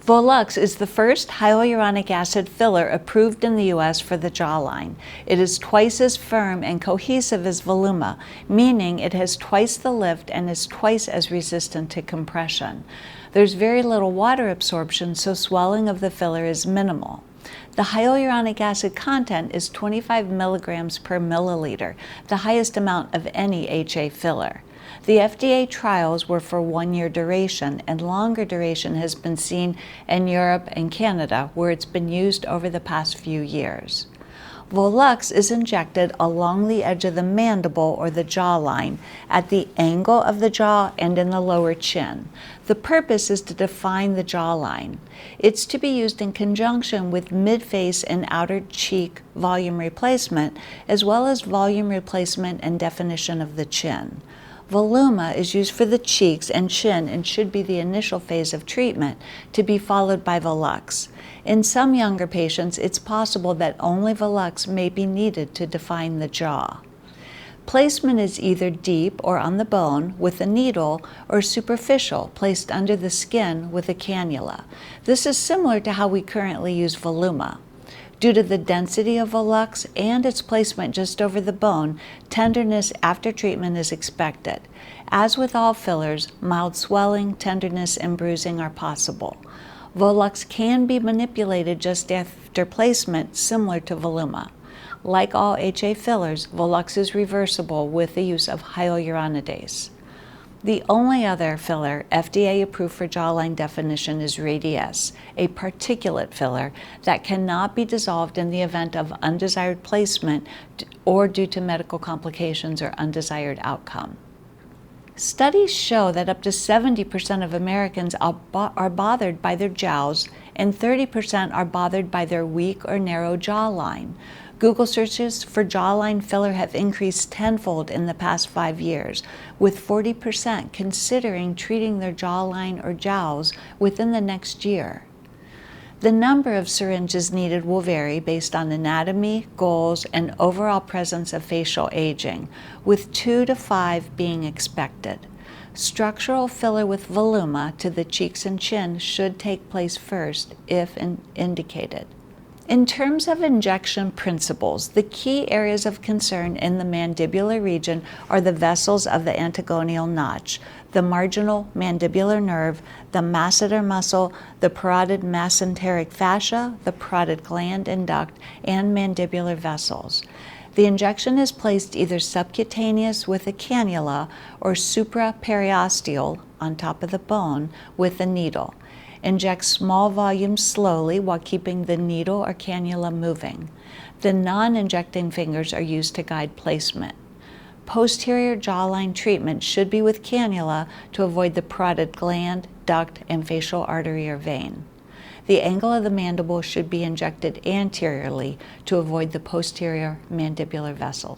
Volux is the first hyaluronic acid filler approved in the U.S. for the jawline. It is twice as firm and cohesive as Voluma, meaning it has twice the lift and is twice as resistant to compression. There's very little water absorption, so swelling of the filler is minimal. The hyaluronic acid content is 25 milligrams per milliliter, the highest amount of any HA filler. The FDA trials were for 1 year duration, and longer duration has been seen in Europe and Canada, where it's been used over the past few years. Volux is injected along the edge of the mandible or the jawline, at the angle of the jaw and in the lower chin. The purpose is to define the jawline. It's to be used in conjunction with mid-face and outer cheek volume replacement, as well as volume replacement and definition of the chin. Voluma is used for the cheeks and chin and should be the initial phase of treatment, to be followed by Volux. In some younger patients, it's possible that only Volux may be needed to define the jaw. Placement is either deep or on the bone with a needle, or superficial, placed under the skin with a cannula. This is similar to how we currently use Voluma. Due to the density of Volux and its placement just over the bone, tenderness after treatment is expected. As with all fillers, mild swelling, tenderness, and bruising are possible. Volux can be manipulated just after placement, similar to Voluma. Like all HA fillers, Volux is reversible with the use of hyaluronidase. The only other filler FDA approved for jawline definition is Radiesse, a particulate filler that cannot be dissolved in the event of undesired placement or due to medical complications or undesired outcome. Studies show that up to 70% of Americans are bothered by their jowls, and 30% are bothered by their weak or narrow jawline. Google searches for jawline filler have increased tenfold in the past 5 years, with 40% considering treating their jawline or jowls within the next year. The number of syringes needed will vary based on anatomy, goals, and overall presence of facial aging, with 2 to 5 being expected. Structural filler with Voluma to the cheeks and chin should take place first, if indicated. In terms of injection principles, the key areas of concern in the mandibular region are the vessels of the antegonial notch, the marginal mandibular nerve, the masseter muscle, the parotid mesenteric fascia, the parotid gland and duct, and mandibular vessels. The injection is placed either subcutaneous with a cannula or supraperiosteal on top of the bone with a needle. Inject small volumes slowly while keeping the needle or cannula moving. The non-injecting fingers are used to guide placement. Posterior jawline treatment should be with cannula to avoid the parotid gland, duct, and facial artery or vein. The angle of the mandible should be injected anteriorly to avoid the posterior mandibular vessels.